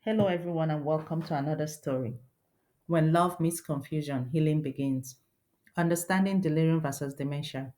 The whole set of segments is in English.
Hello, everyone, and welcome to another story. When love meets confusion, healing begins. Understanding delirium versus dementia.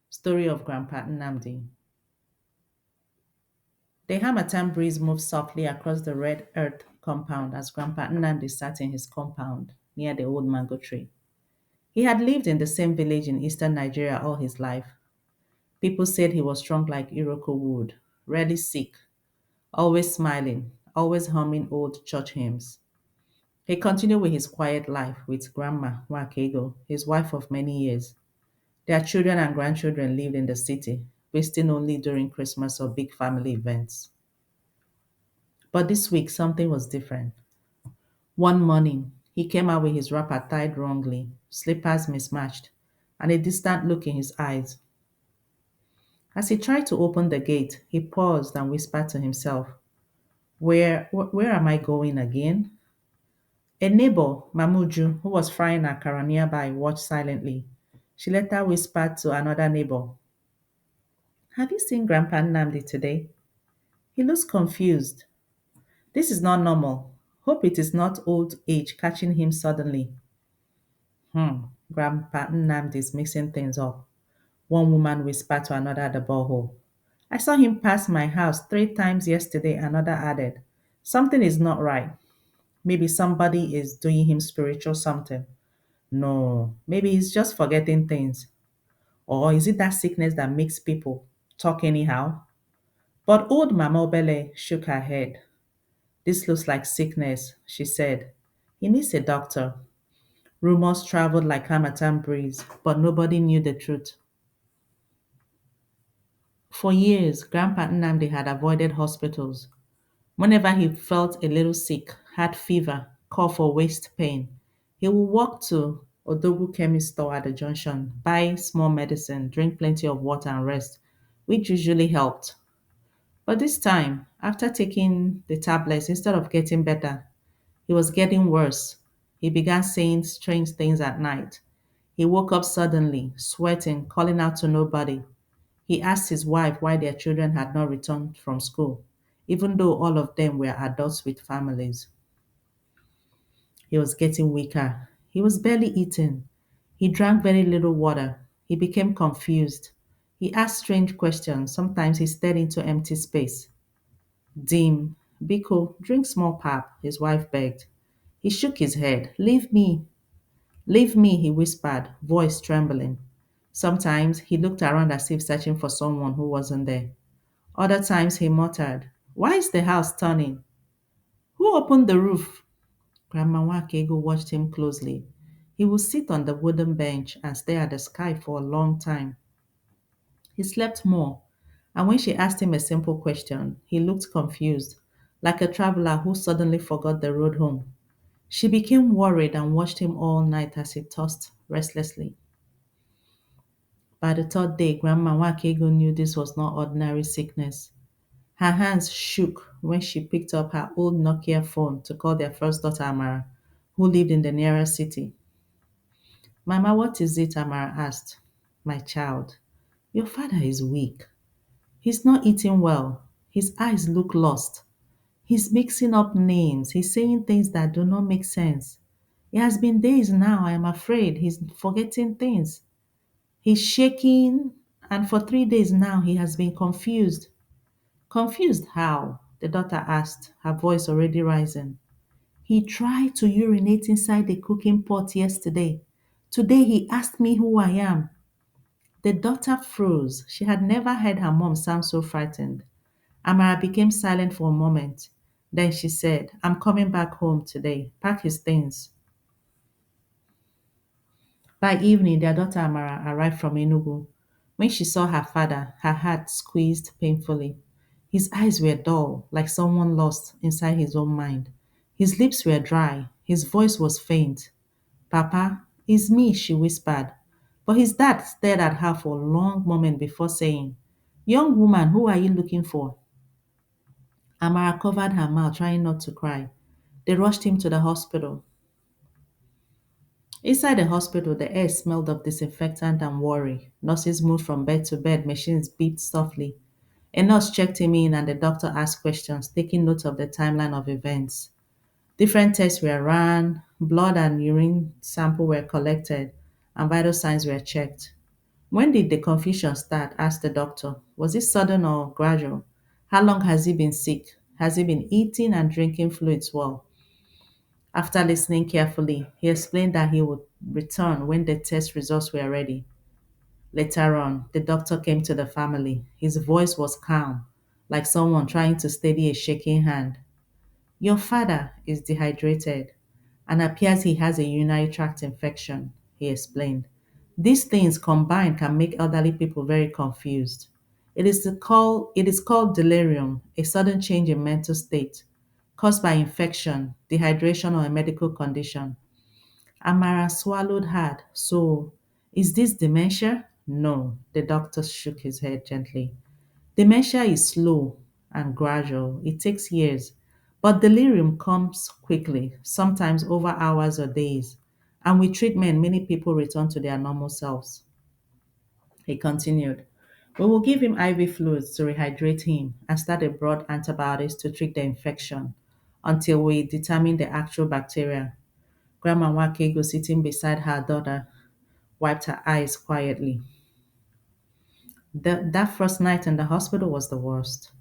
Story of Grandpa Nnamdi. The Hamatan breeze moved softly across the red earth compound as Grandpa Nnamdi sat in his compound near the old mango tree. He had lived in the same village in eastern Nigeria all his life. People said he was strong like Iroko wood, rarely sick, always smiling, always humming old church hymns. He continued with his quiet life with Grandma Wakego, his wife of many years. Their children and grandchildren lived in the city, visiting only during Christmas or big family events. But this week, something was different. One morning, he came out with his wrapper tied wrongly, slippers mismatched, and a distant look in his eyes. As he tried to open the gate, he paused and whispered to himself, where am I going again? A neighbor, Mamuju, who was frying akara nearby, watched silently. She later whispered to another neighbor, "Have you seen Grandpa Nnamdi today? He looks confused. This is not normal. Hope it is not old age catching him suddenly." Grandpa Nnamdi is mixing things up. One woman whispered to another at the borehole. "I saw him pass my house 3 times yesterday," another added. "Something is not right. Maybe somebody is doing him spiritual something. No, maybe he's just forgetting things. Or is it that sickness that makes people talk anyhow?" But old Mama Obele shook her head. "This looks like sickness," she said. "He needs a doctor." Rumors traveled like Hamatan breeze, but nobody knew the truth. For years, Grandpa Nnamdi had avoided hospitals. Whenever he felt a little sick, had fever, cough, or waist pain, he would walk to Odogu chemist store at the junction, buy small medicine, drink plenty of water, and rest, which usually helped. But this time, after taking the tablets, instead of getting better, he was getting worse. He began saying strange things at night. He woke up suddenly, sweating, calling out to nobody. He asked his wife why their children had not returned from school, even though all of them were adults with families. He was getting weaker. He was barely eating. He drank very little water. He became confused. He asked strange questions. Sometimes he stared into empty space. "Dim, Biko, drink small pap," his wife begged. He shook his head. Leave me, he whispered, voice trembling. Sometimes he looked around as if searching for someone who wasn't there. Other times he muttered, "Why is the house turning? Who opened the roof?" Grandma Wakego watched him closely. He would sit on the wooden bench and stare at the sky for a long time. He slept more, and when she asked him a simple question, he looked confused, like a traveler who suddenly forgot the road home. She became worried and watched him all night as he tossed restlessly. By the third day, Grandma Wakego knew this was not ordinary sickness. Her hands shook when she picked up her old Nokia phone to call their first daughter Amara, who lived in the nearest city. "Mama, what is it?" Amara asked. "My child, your father is weak. He's not eating well. His eyes look lost. He's mixing up names. He's saying things that do not make sense. It has been days now. I am afraid he's forgetting things. He's shaking, and for 3 days now he has been confused." "Confused how?" the daughter asked, her voice already rising. "He tried to urinate inside the cooking pot yesterday. Today he asked me who I am." The daughter froze. She had never heard her mom sound so frightened. Amara became silent for a moment. Then she said, "I'm coming back home today. Pack his things." By evening, their daughter Amara arrived from Enugu. When she saw her father, her heart squeezed painfully. His eyes were dull, like someone lost inside his own mind. His lips were dry. His voice was faint. "Papa, it's me," she whispered. But his dad stared at her for a long moment before saying, "Young woman, who are you looking for?" Amara covered her mouth, trying not to cry. They rushed him to the hospital. Inside the hospital, the air smelled of disinfectant and worry. Nurses moved from bed to bed, machines beeped softly. A nurse checked him in, and the doctor asked questions, taking note of the timeline of events. Different tests were run, blood and urine sample were collected, and vital signs were checked. When did the confusion start? Asked the doctor. Was it sudden or gradual? How long has he been sick? Has he been eating and drinking fluids well? After listening carefully, he explained that he would return when the test results were ready. Later on, the doctor came to the family. His voice was calm, like someone trying to steady a shaking hand. Your father is dehydrated and appears he has a urinary tract infection, he explained. These things combined can make elderly people very confused. It is called delirium, a sudden change in mental state caused by infection, dehydration, or a medical condition. Amara swallowed hard. So, is this dementia? No, the doctor shook his head gently. Dementia is slow and gradual, it takes years. But delirium comes quickly, sometimes over hours or days. And with treatment, many people return to their normal selves. He continued. We will give him IV fluids to rehydrate him and start a broad antibiotics to treat the infection until we determine the actual bacteria. Grandma Wakego, sitting beside her daughter, wiped her eyes quietly. That first night in the hospital was the worst.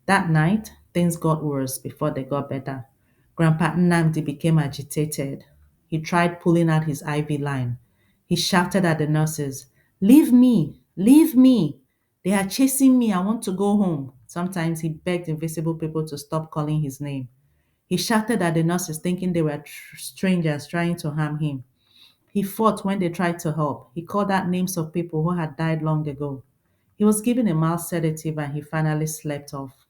That night, things got worse before they got better. Grandpa Nnamdi became agitated. He tried pulling out his IV line. He shouted at the nurses, Leave me! Leave me! They are chasing me. I want to go home. Sometimes he begged invisible people to stop calling his name. He shouted at the nurses, thinking they were strangers trying to harm him. He fought when they tried to help. He called out names of people who had died long ago. He was given a mild sedative and he finally slept off.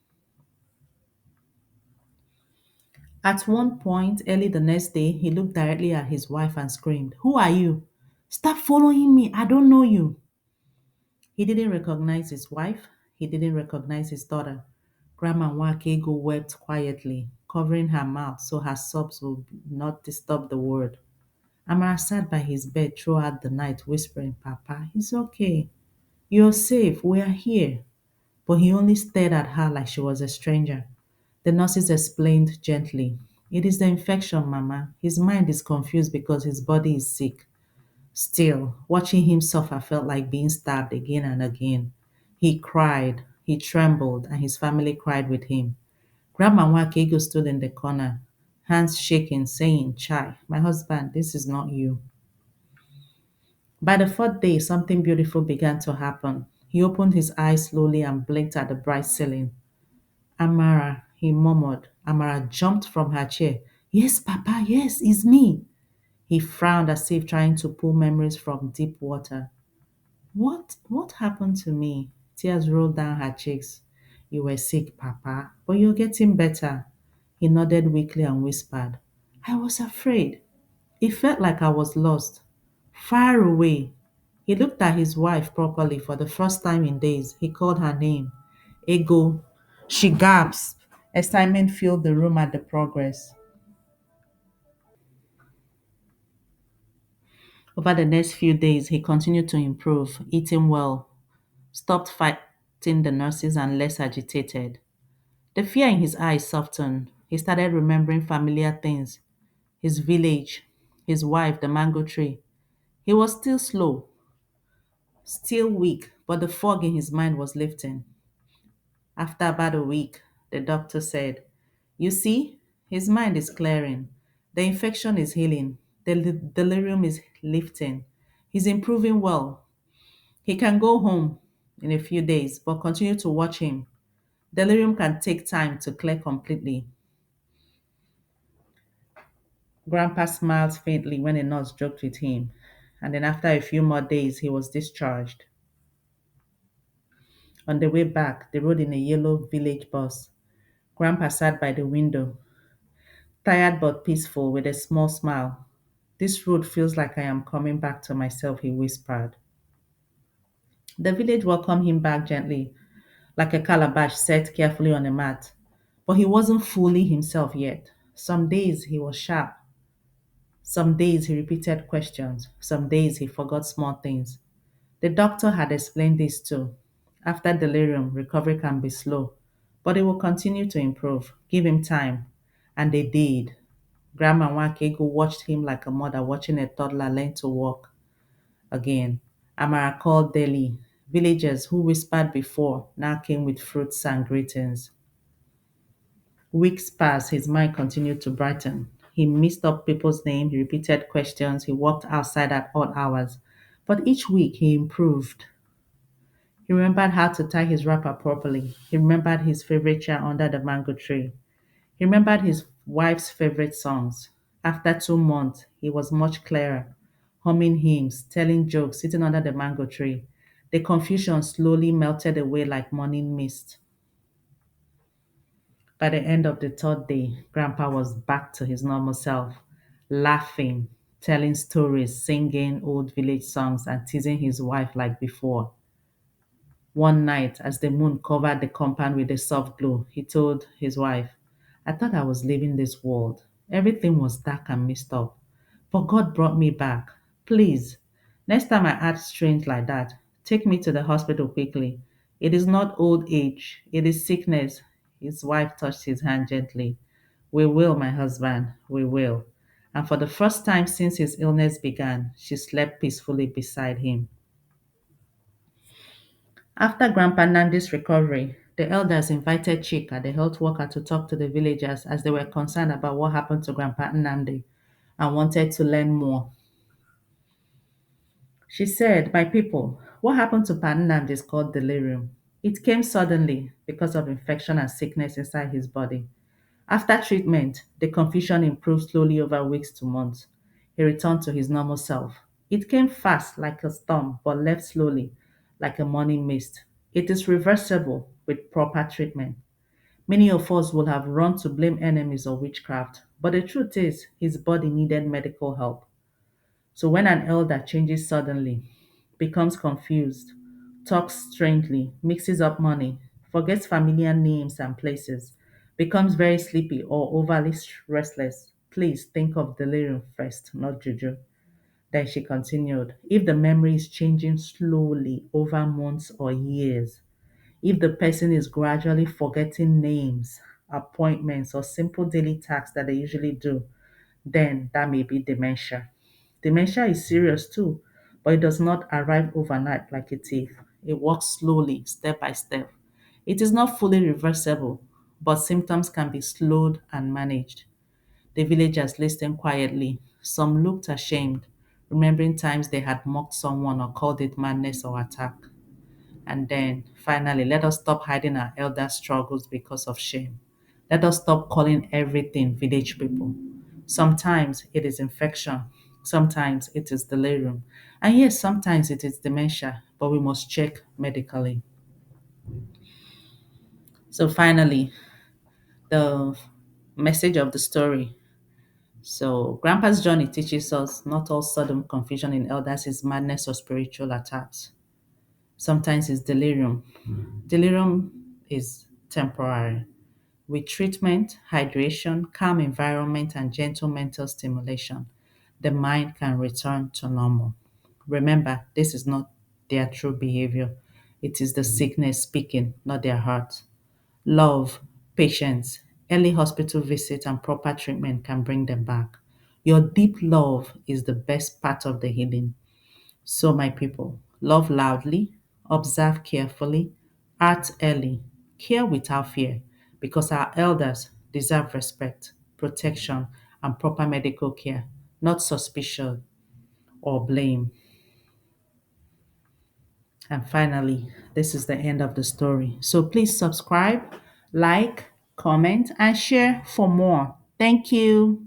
At one point, early the next day, he looked directly at his wife and screamed, Who are you? Stop following me. I don't know you. He didn't recognize his wife. He didn't recognize his daughter. Grandma Wakego wept quietly, covering her mouth so her sobs would not disturb the word. Amara sat by his bed throughout the night, whispering, Papa, it's okay. You're safe. We are here. But he only stared at her like she was a stranger. The nurses explained gently, It is the infection, Mama. His mind is confused because his body is sick. Still, watching him suffer felt like being stabbed again and again. He cried, he trembled, and his family cried with him. Grandma Wakego stood in the corner, hands shaking, saying, Chai, my husband, this is not you. By the fourth day, something beautiful began to happen. He opened his eyes slowly and blinked at the bright ceiling. Amara, he murmured. Amara jumped from her chair. Yes, Papa, yes, it's me. He frowned as if trying to pull memories from deep water. What happened to me? Tears rolled down her cheeks. You were sick, Papa, but you're getting better. He nodded weakly and whispered, I was afraid. It felt like I was lost, far away. He looked at his wife properly for the first time in days. He called her name. Ego. She gasped. Excitement filled the room at the progress. Over the next few days, he continued to improve, eating well, stopped fighting the nurses, and less agitated. The fear in his eyes softened. He started remembering familiar things, his village, his wife, the mango tree. He was still slow, still weak, but the fog in his mind was lifting. After about a week, the doctor said, You see, his mind is clearing. The infection is healing. The delirium is lifting. He's improving well. He can go home in a few days, but continue to watch him. Delirium can take time to clear completely. Grandpa smiled faintly when a nurse joked with him, and then after a few more days, he was discharged. On the way back, they rode in a yellow village bus. Grandpa sat by the window, tired but peaceful, with a small smile. This road feels like I am coming back to myself, he whispered. The village welcomed him back gently, like a calabash set carefully on a mat. But he wasn't fully himself yet. Some days he was sharp. Some days he repeated questions. Some days he forgot small things. The doctor had explained this too. After delirium, recovery can be slow, but it will continue to improve. Give him time. And they did. Grandma Wakego watched him like a mother watching a toddler learn to walk again. Amara called Delhi. Villagers who whispered before now came with fruits and greetings. Weeks passed, his mind continued to brighten. He mixed up people's names, he repeated questions, he walked outside at odd hours. But each week he improved. He remembered how to tie his wrapper properly. He remembered his favorite chair under the mango tree. He remembered his wife's favorite songs. After 2 months, he was much clearer, humming hymns, telling jokes, sitting under the mango tree. The confusion slowly melted away like morning mist. By the end of the third day, Grandpa was back to his normal self, laughing, telling stories, singing old village songs, and teasing his wife like before. One night, as the moon covered the compound with a soft glow, he told his wife, I thought I was leaving this world. Everything was dark and messed up. But God brought me back. Please, next time I act strange like that, take me to the hospital quickly. It is not old age, it is sickness. His wife touched his hand gently. We will, my husband, we will. And for the first time since his illness began, she slept peacefully beside him. After Grandpa Nandi's recovery, the elders invited Chika, the health worker, to talk to the villagers as they were concerned about what happened to Grandpa Nandi and wanted to learn more. She said, my people, what happened to Pa Nnamdi is called delirium. It came suddenly because of infection and sickness inside his body. After treatment, the confusion improved slowly over weeks to months. He returned to his normal self. It came fast like a storm, but left slowly like a morning mist. It is reversible with proper treatment. Many of us will have run to blame enemies or witchcraft, but the truth is, his body needed medical help. So when an elder changes suddenly, becomes confused, talks strangely, mixes up money, forgets familiar names and places, becomes very sleepy or overly restless, please think of delirium first, not juju. Then she continued, if the memory is changing slowly over months or years, if the person is gradually forgetting names, appointments, or simple daily tasks that they usually do, then that may be dementia. Dementia is serious too, but it does not arrive overnight like a thief. It walks slowly, step by step. It is not fully reversible, but symptoms can be slowed and managed. The villagers listened quietly. Some looked ashamed, remembering times they had mocked someone or called it madness or attack. And then, finally, let us stop hiding our elder struggles because of shame. Let us stop calling everything village people. Sometimes it is infection, sometimes it is delirium, and yes, sometimes it is dementia, but we must check medically. So, finally, the message of the story. So, Grandpa's journey teaches us not all sudden confusion in elders is madness or spiritual attacks. Sometimes it's delirium. Delirium is temporary. With treatment, hydration, calm environment, and gentle mental stimulation, the mind can return to normal. Remember, this is not their true behavior. It is the sickness speaking, not their heart. Love, patience, early hospital visit, and proper treatment can bring them back. Your deep love is the best part of the healing. So, my people, love loudly, observe carefully, act early, care without fear, because our elders deserve respect, protection, and proper medical care, not suspicion or blame. And finally, this is the end of the story. So please subscribe, like, comment, and share for more. Thank you.